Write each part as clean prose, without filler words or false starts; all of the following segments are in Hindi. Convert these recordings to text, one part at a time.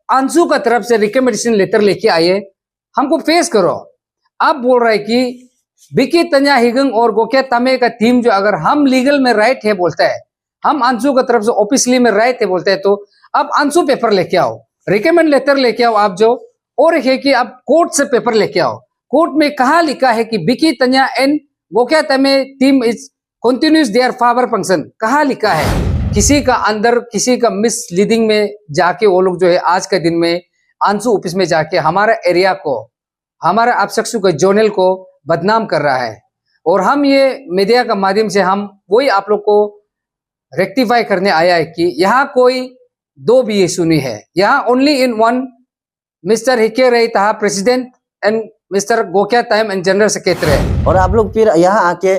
अंशु का तरफ से रिकमेंडेशन लेटर लेके आए, हमको फेस करो। आप बोल रहे कि बिकी तन्या हिगंग और गोके तमे का टीम जो अगर हम लीगल में राइट है बोलता है, हम अंशु का तरफ से ऑफिशियली में राइट है बोलते हैं, तो अब अंशु पेपर लेके आओ, रिकमेंड लेटर लेके आओ आप जो, और एक है कि आप कोर्ट से पेपर लेके आओ। कोर्ट में कहा लिखा है कि बिकी तन्या एंड गोके तमे टीम इज कंटिन्यूस देयर फावर फंक्शन, कहा लिखा है? किसी का अंदर किसी का मिसलीडिंग में जाके वो लोग जो है आज के दिन में अंशु ऑफिस में जाके हमारा एरिया को, हमारा अपशक्शु के जोनल को बदनाम कर रहा है। और हम ये मीडिया का माध्यम से हम वही आप लोग को रेक्टिफाई करने आया है कि यहाँ कोई दो भी इशू नहीं है, यहाँ only in one mister Hike Rahi था president and mister Gokya Taime and general secretary. और आप लोग फिर यहाँ आके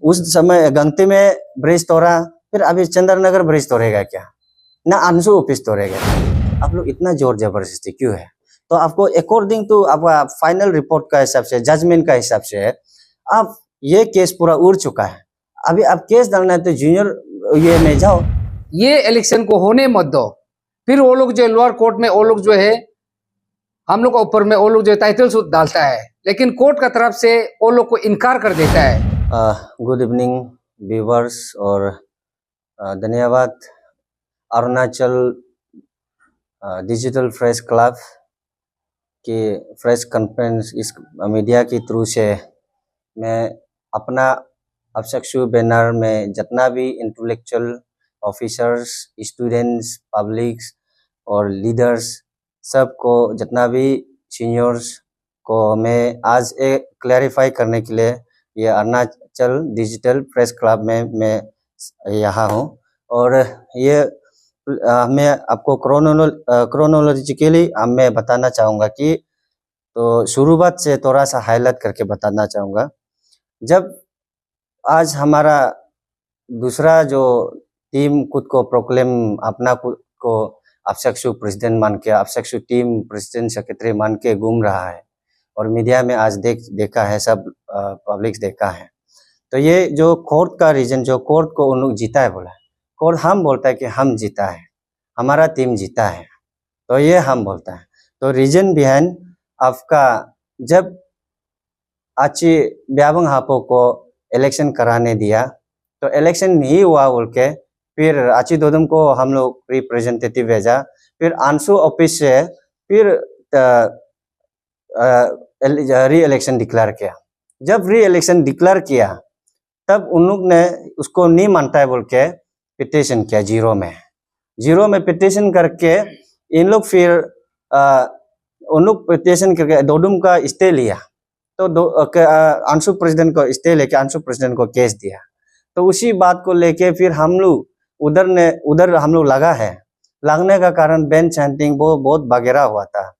उस समय गंगती में ब्रिज तोड़ा, फिर अभी चंद्रनगर ब्रिज तोड़ेगा क्या? ना अंशु ऑफिस तोड़ेगा? आप लोग इतना जोर जबरदस्ती क्यों है? तो आपको अकॉर्डिंग टू आपका फाइनल रिपोर्ट का हिसाब से, जजमेंट का हिसाब से, आप ये केस पूरा उड़ चुका है। अभी आप केस डालना है तो जूनियर ये में जाओ। ये इलेक्शन को होने मत दो, फिर वो लोग जो लोअर कोर्ट में वो लोग जो है हम लोग के ऊपर में वो लोग जो टाइटल सूट डालता है, लेकिन कोर्ट का तरफ से वो लोग को इनकार कर देता है। गुड इवनिंग व्यूवर्स और धन्यवाद अरुणाचल डिजिटल प्रेस क्लब की प्रेस कॉन्फ्रेंस इस मीडिया के थ्रू से मैं अपना अपशक्शु बैनर में जितना भी इंटेलेक्चुअल ऑफिसर्स, स्टूडेंट्स, पब्लिक्स और लीडर्स सबको, जितना भी सीनियर्स को मैं आज एक क्लैरिफाई करने के लिए ये अरुणाचल डिजिटल प्रेस क्लब में मैं यहाँ हूँ। और ये मैं आपको क्रोनोलॉजिकली मैं बताना चाहूँगा कि तो शुरुआत से थोड़ा सा हाईलाइट करके बताना चाहूँगा। जब आज हमारा दूसरा जो टीम खुद को प्रोक्लेम अपना खुद को अपशक्शु प्रेसिडेंट मान के, अपशक्शु टीम प्रेसिडेंट सेक्रेटरी मान के घूम रहा है और मीडिया में आज देखा है, सब पब्लिक देखा है, तो ये जो कोर्ट का रीजन, जो कोर्ट को उन लोग जीता है बोला है, कोर्ट हम बोलता है कि हम जीता है, हमारा टीम जीता है, तो ये हम बोलता है। तो रीजन बिहाइंड आपका जब आची ब्याबंग हापो को इलेक्शन कराने दिया तो इलेक्शन नहीं हुआ बोल के फिर आची दोदम को हम लोग रिप्रेजेंटेटिव भेजा, फिर अंशु ऑफिस से फिर री इलेक्शन डिक्लेयर किया। जब री इलेक्शन डिक्लेयर किया तब उन लोग ने उसको नहीं मानता है बोल के पिटिशन किया जीरो में पिटिशन करके इन लोग फिर उन लोग पिटिशन करके दोडुम का स्टे लिया, तो अंशु प्रेसिडेंट को स्टे लेके अंशु प्रेसिडेंट को केस दिया। तो उसी बात को लेके फिर हम लोग उधर हम लोग लगने का कारण बेंच चैंटिंग वो बहुत वगैरह हुआ था।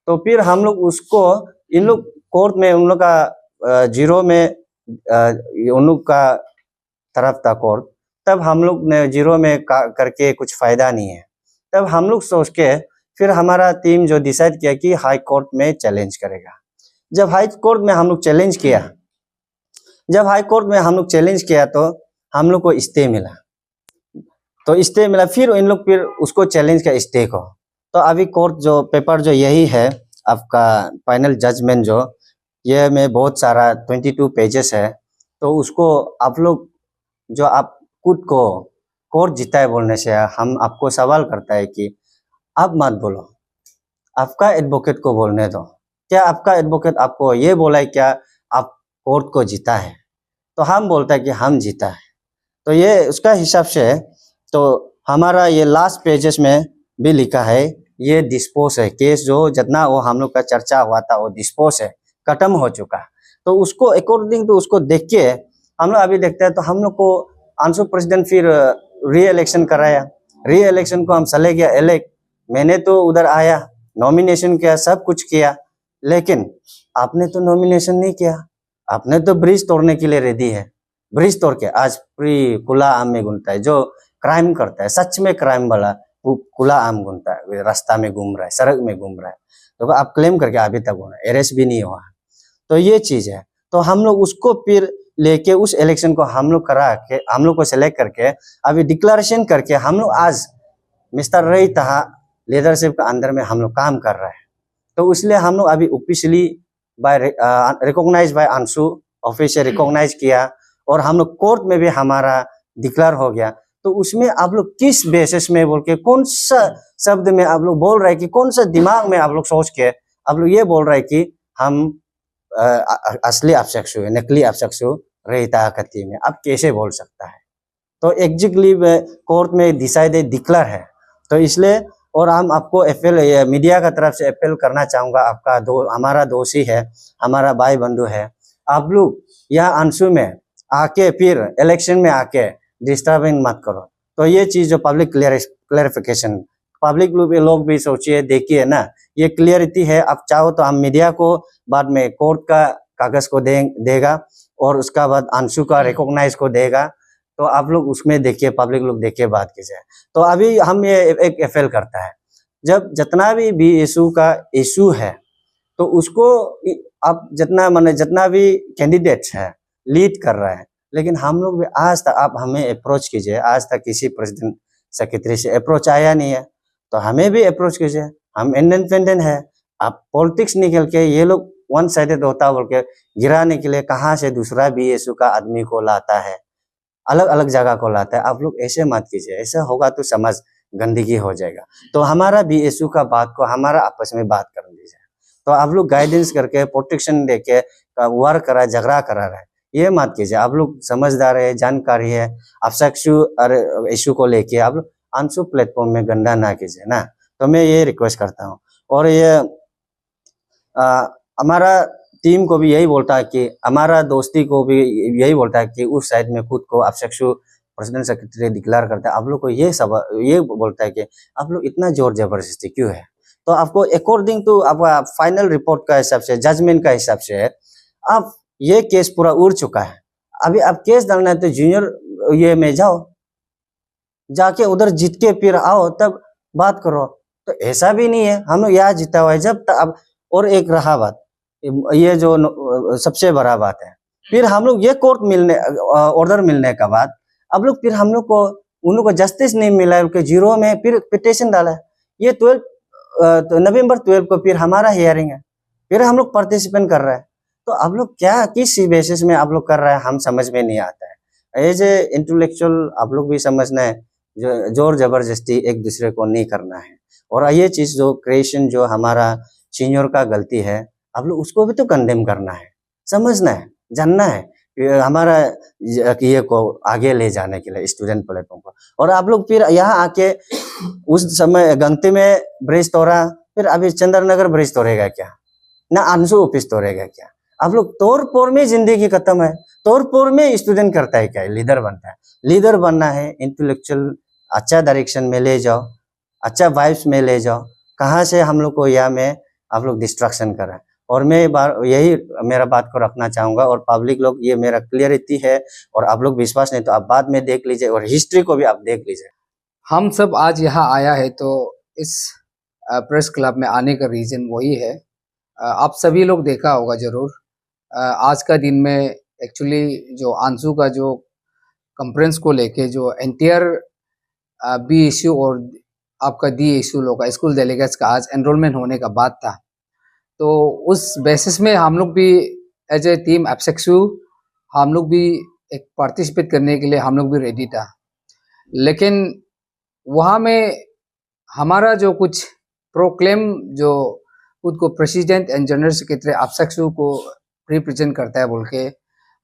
तो फिर हम लोग उसको इन लोग कोर्ट में उन लोग का जीरो में उन लोग का तरफ था कोर्ट, तब हम लोग ने जीरो में करके कुछ फायदा नहीं है। तब हम लोग सोच के फिर हमारा टीम जो डिसाइड किया कि हाई कोर्ट में चैलेंज करेगा। जब हाई कोर्ट में हम लोग चैलेंज किया तो हम लोग को स्टे मिला, फिर इन लोग फिर उसको चैलेंज का स्टे को। तो अभी कोर्ट जो पेपर जो यही है आपका फाइनल जजमेंट, जो ये में बहुत सारा 22 पेजेस है, तो उसको आप लोग जो आप खुद को कोर्ट जीता है बोलने से हम आपको सवाल करता है कि आप मत बोलो, आपका एडवोकेट को बोलने दो। क्या आपका एडवोकेट आपको ये बोला है क्या आप कोर्ट को जीता है? तो हम बोलता है कि हम जीता है। तो ये उसका हिसाब से तो हमारा ये लास्ट पेजेस में भी लिखा है, ये डिस्पोज है केस, जो जितना वो हम लोग का चर्चा हुआ था वो डिस्पोज है, खत्म हो चुका है। तो उसको अकॉर्डिंग टू उसको देख के हम लोग अभी देखते हैं तो हम लोग को अंशु प्रेसिडेंट फिर री इलेक्शन कराया। री इलेक्शन को हम चले गया इलेक्ट, मैंने तो उधर आया, नॉमिनेशन किया, सब कुछ किया, लेकिन आपने तो नॉमिनेशन नहीं किया, आपने तो ब्रिज तोड़ने के लिए रेडी है। ब्रिज तोड़ के आज पूरी खुला आम में घूमता है, जो क्राइम करता है, सच में क्राइम वाला खुला आम घूमता है, रास्ता में घूम रहा है, सड़क में घूम रहा है, तो आप क्लेम करके अभी तक होना अरेस्ट भी नहीं हुआ। तो ये चीज है। तो हम लोग उसको फिर लेके उस इलेक्शन को हम लोग करा के, हम लोग को सिलेक्ट करके अभी डिक्लेरेशन करके हम लोग आज मिस्टर रही था लीडरशिप के अंदर में हम लोग काम कर रहे हैं। तो इसलिए हम लोग अभी officially by recognize by Anshu, office से रिकॉग्नाइज किया और हम लोग कोर्ट में भी हमारा डिक्लेयर हो गया। तो उसमें आप लोग किस बेसिस में बोल के, कौन सा शब्द में आप लोग बोल रहे हैं कि, कौन सा दिमाग में आप लोग सोच के आप लोग ये बोल रहे हैं कि हम असली अपशख्सु है, नकली अपशख्सु रहता कती में, अब कैसे बोल सकता है? तो एग्जैक्टली कोर्ट में डिसाइडेड डिक्लेयर है। तो इसलिए और हम आपको मीडिया का तरफ से अपील करना चाहूँगा, आपका हमारा दोषी है, हमारा भाई बंधु है, आप लोग यह अंशु में आके फिर इलेक्शन में आके डिस्टर्बिंग मत करो। तो ये चीज़ जो पब्लिक क्लियरिफिकेशन, पब्लिक लोग भी सोचिए, देखिए ना, ये क्लियरिटी है। आप चाहो तो हम मीडिया को बाद में कोर्ट का कागज को देगा और उसका बाद अंशु का रिकॉग्नाइज को देगा। तो आप लोग उसमें देखिए, पब्लिक लोग देखिए, बात कीजिए। तो अभी हम ये एक अपील करता है, जब जितना भी इशू का इशू है तो उसको आप जितना भी कैंडिडेट्स है लीड कर रहा है, लेकिन हम लोग भी आज तक, आप हमें अप्रोच कीजिए, आज तक किसी प्रेसिडेंट सेक्रेटरी से अप्रोच आया नहीं है, तो हमें भी अप्रोच कीजिए। हम इंडिपेंडेंट है। आप पॉलिटिक्स निकल के ये लोग वन साइडेड होता बोल के गिराने के लिए कहाँ से दूसरा BSU का आदमी को लाता है, अलग अलग जगह को लाता है। आप लोग ऐसे मत कीजिए, ऐसा होगा तो समाज गंदगी हो जाएगा। तो हमारा BSU का बात को हमारा आपस में बात कर लीजिए। तो आप लोग गाइडेंस करके, प्रोटेक्शन देके वार करा, झगड़ा करा रहे, ये मत कीजिए। आप लोग समझदार है, जानकारी है, अपशख्सु इशू को लेके आप लोग अंशु प्लेटफॉर्म में गंदा ना कीजिए ना। तो मैं ये रिक्वेस्ट करता हूँ। और ये हमारा टीम को भी यही बोलता है कि, हमारा दोस्ती को भी यही बोलता है कि उस साइड में खुद को अपशख्सु प्रेसिडेंट सेक्रेटरी डिक्लेयर करता है। आप लोग को ये बोलता है कि आप लोग इतना जोर जबरदस्ती क्यों है? तो आपको अकॉर्डिंग टू आपका फाइनल रिपोर्ट का हिसाब से, जजमेंट का हिसाब से, आप ये केस पूरा उड़ चुका है। अभी आप केस डालना है तो जूनियर ये में जाओ, जाके उधर जीत के फिर आओ, तब बात करो। तो ऐसा भी नहीं है, हम लोग यहाँ जीता हुआ है जब तक। अब और एक रहा बात, ये जो सबसे बड़ा बात है, फिर हम लोग ये कोर्ट ऑर्डर मिलने का बाद अब लोग फिर हम लोग को उन लोग को जस्टिस नहीं मिला है, उनके 0 में फिर पिटिशन डाला है। ये 12 नवंबर 12 को फिर हमारा हियरिंग है, फिर हम लोग पार्टिसिपेंट कर रहे हैं। तो आप लोग क्या, किस बेसिस में आप लोग कर रहे हैं, हम समझ में नहीं आता है। एज ए इंटेलेक्चुअल आप लोग भी समझना है, जो जोर जबरदस्ती एक दूसरे को नहीं करना है। और ये चीज जो क्रिएशन, जो हमारा सीनियर का गलती है, आप लोग उसको भी तो कंडेम करना है, समझना है, जानना है हमारा ये को आगे ले जाने के लिए स्टूडेंट प्लेटफॉर्म को। और आप लोग फिर यहाँ आके उस समय गंगती में ब्रिज तोड़ा, फिर अभी चंद्रनगर ब्रिज तोड़ेगा क्या? ना अंशु ऑफिस तोड़ेगा क्या? आप लोग तोड़पोड़ में जिंदगी खत्म है। तोड़पोड़ में स्टूडेंट करता है क्या? लीडर बनता है। लीडर बनना है, इंटेलेक्चुअल अच्छा डायरेक्शन में ले जाओ, अच्छा वाइब्स में ले जाओ। कहाँ से हम लोग को यहाँ में आप लोग डिस्ट्रक्शन कर रहे हैं। और मैं यही मेरा बात को रखना चाहूंगा, और पब्लिक लोग, ये मेरा क्लियरिटी है, और आप लोग विश्वास नहीं तो आप बाद में देख लीजिए, और हिस्ट्री को भी आप देख लीजिए। हम सब आज यहाँ आया है तो इस प्रेस क्लब में आने का रीजन वही है। आप सभी लोग देखा होगा जरूर, आज का दिन में एक्चुअली जो अंशु का जो कॉन्फ्रेंस को लेके जो एंटायर BSU और आपका DSU लोग का स्कूल डेलीगेट्स का आज एनरोलमेंट होने का बात था। तो उस बेसिस में हम लोग भी एज ए टीम अपशख्सु हम लोग भी एक पार्टिसिपेट करने के लिए हम लोग भी रेडी था। लेकिन वहाँ में हमारा जो कुछ प्रोक्लेम, जो खुद को प्रेसिडेंट एंड जनरल सेक्रेटरी अपशख्सु को रिप्रेजेंट करता है बोल के,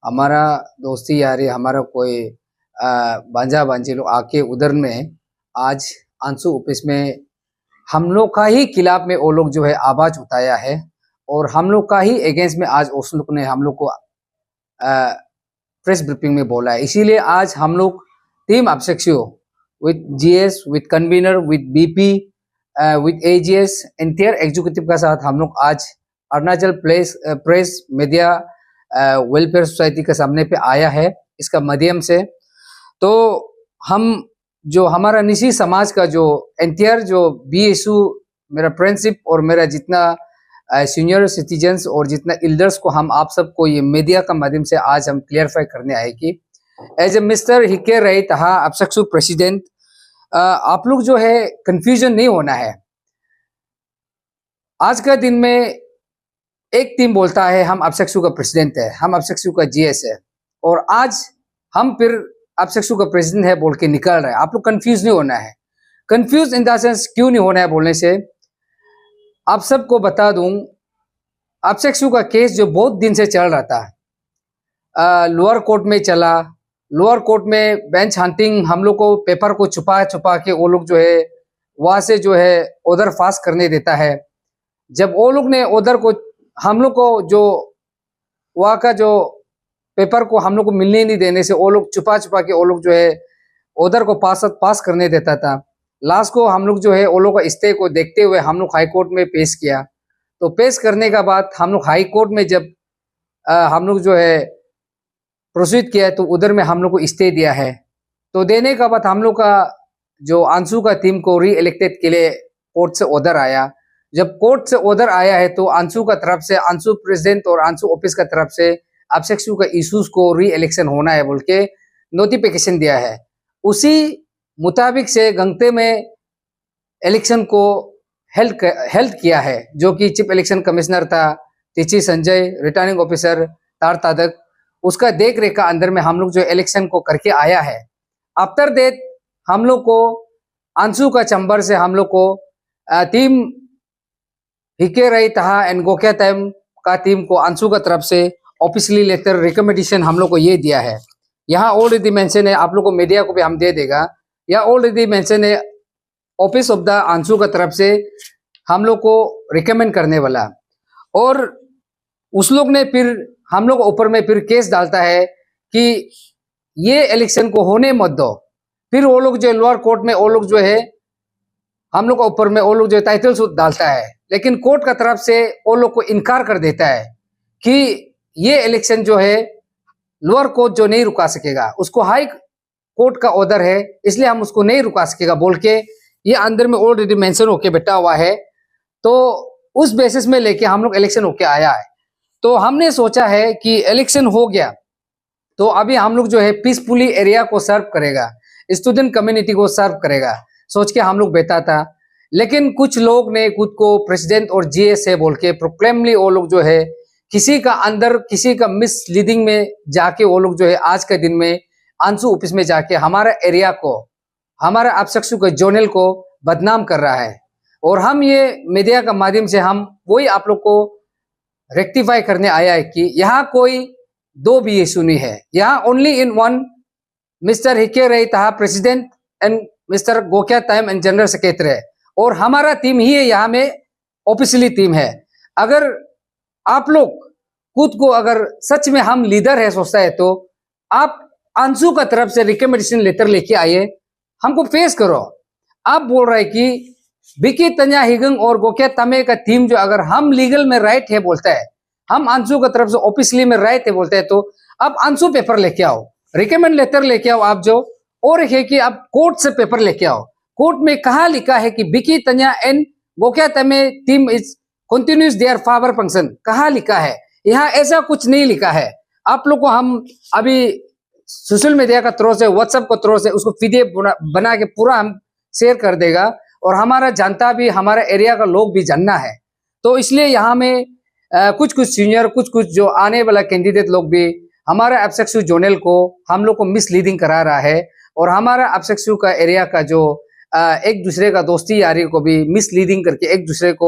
हमारा दोस्ती यारी, हमारा कोई बांजा बांजी लोग आके उधर में आज अंशु ऑफिस में हम लोग का ही खिलाफ में वो लोग जो है आवाज उठाया है, और हम लोग का ही अगेंस्ट में आज उस लोग ने हम लोग को प्रेस ब्रीफिंग में बोला है। इसीलिए आज हम लोग टीम अपशख्सु with GS, with convener, with BP, with AGS, entire executive का साथ हम लोग आज Arunachal press media welfare society के सामने पे आया है इसका माध्यम से। तो हम जो हमारा निशी समाज का जो एंटायर जो BSU, मेरा फ्रेंडशिप और मेरा जितना सीनियर सिटीजन्स और जितना एल्डर्स को हम आप सबको ये मीडिया का माध्यम से आज हम क्लियरफाई करने आए कि एज ए मिस्टर हिके रही तहा अपशख्सु प्रेसिडेंट, आप लोग जो है कंफ्यूजन नहीं होना है। आज का दिन में एक टीम बोलता है हम अपसेक्सू का प्रेसिडेंट है, हम अपसेक्सू का जीएस है, और आज हम फिर अपसेक्सू का प्रेसिडेंट है बोल के निकल रहे हैं। आप लोग कंफ्यूज नहीं होना है। कंफ्यूज इन द सेंस क्यों नहीं होना है बोलने से आप सबको बता दूं, अपसेक्सू का केस जो बहुत दिन से चल रहा था, लोअर कोर्ट में चला। लोअर कोर्ट में बेंच हंटिंग, हम लोग को पेपर को छुपा छुपा के वो लोग जो है वहां से जो है ऑर्डर पास करने देता है। जब वो लोग ने ऑर्डर को हम लोग को जो वहाँ का जो पेपर को हम लोग को मिलने नहीं देने से वो लोग छुपा छुपा के वो लोग जो है ऑर्डर को पास करने देता था। लास्ट को हम लोग जो है वो लोग का स्टे को देखते हुए हम लोग हाई कोर्ट में पेश किया। तो पेश करने का बाद हम लोग हाई कोर्ट में जब हम लोग जो है प्रोसीड किया तो उधर में हम लोग को स्टे दिया है। तो देने का बाद हम लोग का जो अंशु का टीम को री इलेक्टेड के लिए कोर्ट से ऑर्डर आया। जब कोर्ट से ऑर्डर आया है तो अंशु का तरफ से, अंशु प्रेसिडेंट और अंशु ऑफिस का तरफ से अपसेक्सू का इश्यूज को री इलेक्शन होना है बोल के नोटिफिकेशन दिया है। उसी मुताबिक से गंगते में इलेक्शन को हेल्ड किया है, जो कि चीफ इलेक्शन कमिश्नर था टीची संजय, रिटर्निंग ऑफिसर तार तादक, उसका देख रेख का अंदर में हम लोग जो इलेक्शन को करके आया है। आफ्टर दैट हम लोग को अंशु का चंबर से हम लोग को टीम हिके रही तहा एंड गोकिया टाइम का टीम को अंशु का तरफ से ऑफिशियली लेटर रिकमेंडेशन हम लोग को ये दिया है। यहाँ ऑलरेडी मेंशन है, आप लोग को मीडिया को भी हम दे देगा। यहाँ ऑलरेडी मेंशन है ऑफिस ऑफ द अंशु का तरफ से हम लोग को रिकमेंड करने वाला, और उस लोग ने फिर हम लोग ऊपर में फिर केस डालता है कि ये इलेक्शन को होने मत दो। फिर वो लोग जो लोअर कोर्ट में वो लोग जो है हम लोग को ऊपर में वो लोग जो टाइटल सूट डालता है, लेकिन कोर्ट का तरफ से वो लोग को इनकार कर देता है कि ये इलेक्शन जो है लोअर कोर्ट जो नहीं रुका सकेगा, उसको हाई कोर्ट का ऑर्डर है इसलिए हम उसको नहीं रुका सकेगा बोल के ये अंदर में ऑलरेडी मेंशन होके बैठा हुआ है। तो उस बेसिस में लेके हम लोग इलेक्शन होके आया है। तो हमने सोचा है कि इलेक्शन हो गया तो अभी हम लोग जो है पीसफुली एरिया को सर्व करेगा, स्टूडेंट कम्युनिटी को सर्व करेगा, सोच के हम लोग बैठा था। लेकिन कुछ लोग ने खुद को प्रेसिडेंट और जीएस है बोल के प्रोक्लेमली वो लोग जो है किसी का अंदर किसी का मिसलीडिंग में जाके वो लोग जो है आज के दिन में अंशु ऑफिस में जाके हमारा एरिया को, हमारा अपसेक्सू के जोनल को बदनाम कर रहा है। और हम ये मीडिया का माध्यम से हम वही आप लोग को रेक्टिफाई करने आया है कि यहाँ कोई दो भी इशू नहीं है। यहाँ only in one mister Hike Rahi था president and mister Gokiya Taime and general secretary है, और हमारा टीम ही है यहाँ में ऑफिशियली टीम है। अगर आप लोग खुद को अगर सच में हम लीडर है सोचता है तो आप अंशु का तरफ से रिकमेंडेशन लेटर लेके आइए, हमको फेस करो। आप बोल रहे कि बिकी तंजा हिगंग और गोकिया तमे का टीम जो अगर हम लीगल में राइट है बोलता है, हम अंशु का तरफ से ऑफिशियली में राइट है बोलते हैं, तो अब अंशु पेपर लेके आओ, रिकमेंड लेटर लेके आओ आप जो, और एक है कि आप कोर्ट से पेपर लेके आओ। कोर्ट में कहा लिखा है कि बिकी तंजा एंड गोकिया तमे टीम इज कंटिन्यूस देयर फावर फंक्शन, कहा लिखा है? यहाँ ऐसा कुछ नहीं लिखा है। आप लोग को हम अभी सोशल मीडिया का थ्रू से, व्हाट्सएप को थ्रू से उसको पीडीएफ बना के पूरा हम शेयर कर देगा, और हमारा जनता भी, हमारा एरिया का लोग भी जानना है। तो इसलिए यहाँ में कुछ सीनियर, कुछ जो आने वाला कैंडिडेट लोग भी हमारा अपसेक्सू जोनल को हम लोग को मिसलीडिंग करा रहा है, और हमारा अपसेक्सू का एरिया का जो एक दूसरे का दोस्ती यारी को भी मिसलीडिंग करके एक दूसरे को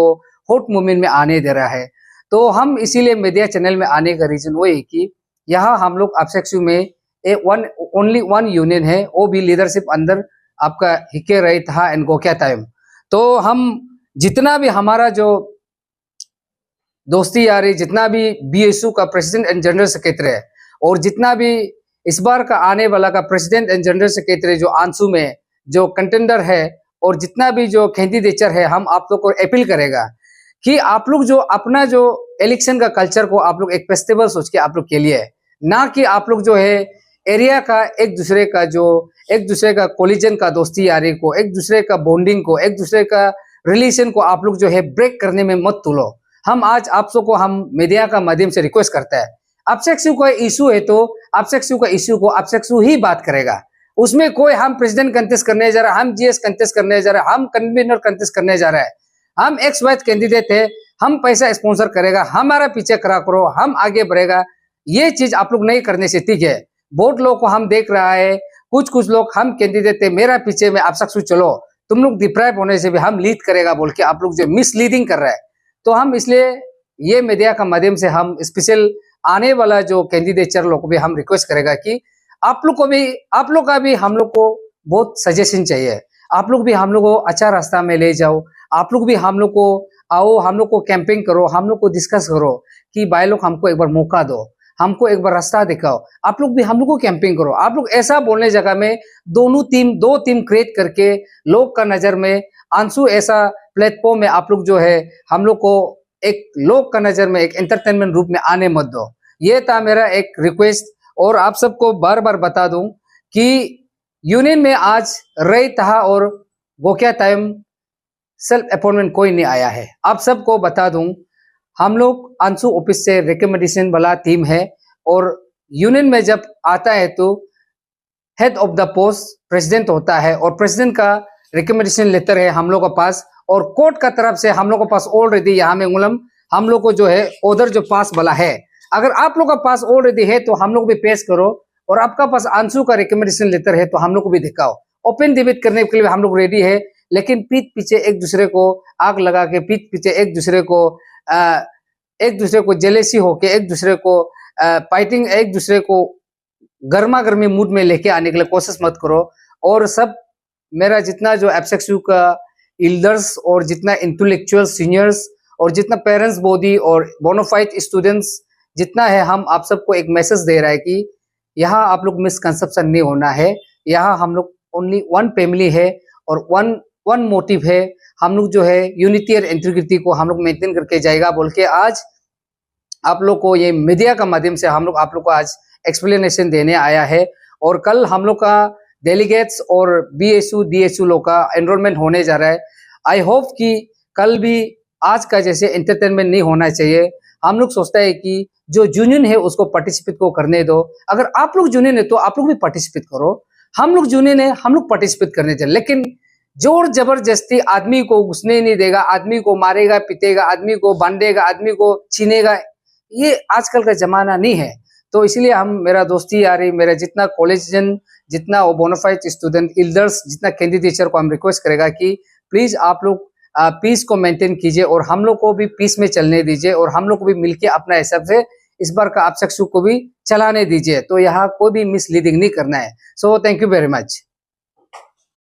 हॉट मूवमेंट में आने दे रहा है। तो हम इसीलिए मीडिया चैनल में आने का रीजन वो है कि यहाँ हम लोग अपसेक्सू में ओनली वन यूनियन है, वो भी लीडरशिप अंदर आपका हिके रही था एंड गोकिया टाइम। तो हम जितना भी हमारा जो दोस्ती यारी, जितना भी बीएसयू का प्रेसिडेंट एंड जनरल सेक्रेटरी है, और जितना भी इस बार का आने वाला का प्रेसिडेंट एंड जनरल सेक्रेटरी जो अंशु में जो कंटेंडर है, और जितना भी जो कैंडिडेचर है, हम आप लोग को अपील करेगा कि आप लोग जो अपना जो इलेक्शन का कल्चर को आप लोग एक फेस्टिवल सोच के आप लोग के लिए, ना कि आप लोग जो है एरिया का एक दूसरे का कोलिजन का दोस्ती यारी को, एक दूसरे का बॉन्डिंग को, एक दूसरे का रिलेशन को आप लोग जो है ब्रेक करने में मत तुलो। हम आज आप सबको हम मीडिया का माध्यम से रिक्वेस्ट करते हैं, अपसेक्सू का इशू है तो अपसेक्सू का इशू को अपसेक्सू ही बात करेगा। उसमें कोई हम प्रेसिडेंट कंटेस्ट करने जा रहा है, हम जीएस कंटेस्ट करने जा रहा है, हम कन्वीनर कंटेस्ट करने जा रहा है, हम एक्स वाई कैंडिडेट है, हम पैसा स्पॉन्सर करेगा, हमारा पीछे करा करो, हम आगे बढ़ेगा, ये चीज आप लोग नहीं करने से ठीक है। बहुत लोग को हम देख रहा है, कुछ लोग हम कैंडिडेट थे, मेरा पीछे में आप सब चलो, तुम लोग डिप्राइव होने से भी हम लीड करेगा बोल के आप लोग जो मिसलीडिंग कर रहा है। तो हम इसलिए ये मीडिया का माध्यम से हम स्पेशल आने वाला जो कैंडिडेचर लोग को भी हम रिक्वेस्ट करेगा कि आप लोग का भी हम लोग को बहुत सजेशन चाहिए। आप लोग भी हम लोग को अच्छा रास्ता में ले जाओ, आप लोग भी हम लोग को आओ, हम लोग को कैंपिंग करो, हम लोग को डिस्कस करो कि भाई लोग हमको एक बार मौका दो, हमको एक बार रास्ता दिखाओ। आप लोग भी हम लोग को कैंपिंग करो। आप लोग ऐसा बोलने जगह में दो टीम क्रिएट करके लोग का नजर में आंसू ऐसा प्लेटफॉर्म में आप लोग जो है हम लोग को एक लोग का नजर में एक एंटरटेनमेंट रूप में आने मत दो। ये था मेरा एक रिक्वेस्ट। और आप सबको बार बार बता दूं कि यूनियन में आज रई तहा और गोकिया टाइम सेल्फ अपॉइंटमेंट कोई नहीं आया है। आप सबको बता दूं, हम लोग आंसू ऑफिस से रिकमेंडेशन वाला टीम है और यूनियन में जब आता है तो head of the post president होता है और प्रेसिडेंट का रिकमेंडेशन लेटर है हम लोग के पास और कोर्ट का तरफ से हम लोग के पास ऑलरेडी यहाँ में हम लोग को जो है ऑर्डर जो पास वाला है। अगर आप लोग का पास ऑलरेडी है तो हम लोग भी पेश करो और आपका पास आंसू का रिकमेंडेशन लेटर है तो हम लोग को भी दिखाओ। ओपन डिबेट करने के लिए हम लोग रेडी है, लेकिन पीठ पीछे एक दूसरे को आग लगा के, पीठ पीछे एक दूसरे को जेलेसी होके, एक दूसरे को फाइटिंग, एक दूसरे को गर्मा गर्मी मूड में लेके आने के लिए कोशिश मत करो। और सब मेरा जितना जो एफसेक्सयू का एल्डर्स और जितना इंटेलेक्चुअल सीनियर्स और जितना पेरेंट्स बॉडी और बोनाफाइड स्टूडेंट्स जितना है, हम आप सबको एक मैसेज दे रहा है कि यहाँ आप लोग मिसकंसेप्शन नहीं होना है। यहाँ हम लोग ओनली वन फैमिली है और वन मोटिव है। हम लोग जो है यूनिटी और इंटीग्रिटी को हम लोग मेंटेन करके जाएगा बोल के आज आप लोग को ये मीडिया का माध्यम से हम लोग आप लोग को आज एक्सप्लेनेशन देने आया है। और कल हम लोग का डेलीगेट्स और बीएसयू डीएसयू लोग का एनरोलमेंट होने जा रहा है। आई होप कि कल भी आज का जैसे एंटरटेनमेंट नहीं होना चाहिए। हम लोग सोचता है कि जो यूनियन है उसको पार्टिसिपेट को करने दो। अगर आप लोग यूनियन है तो आप लोग भी पार्टिसिपेट करो। हम लोग यूनियन है, हम लोग पार्टिसिपेट करने चाहिए, लेकिन जोर जबरदस्ती आदमी को घुसने नहीं देगा, आदमी को मारेगा पीटेगा, आदमी को बांधेगा, आदमी को छीनेगा, ये आजकल का जमाना नहीं है। तो इसलिए हम मेरा दोस्ती यारी, मेरा जितना कॉलेजन, जितना बोनाफाइड स्टूडेंट एल्डर्स, जितना कैंडिडेचर को हम रिक्वेस्ट करेगा कि प्लीज आप लोग पीस को मेंटेन कीजिए और हम लोग को भी पीस में चलने दीजिए और हम लोग को भी मिलके अपना हिसाब से इस बार का आप सेक्शन को भी चलाने दीजिए। तो यहाँ कोई भी मिसलीडिंग नहीं करना है। So thank you very much.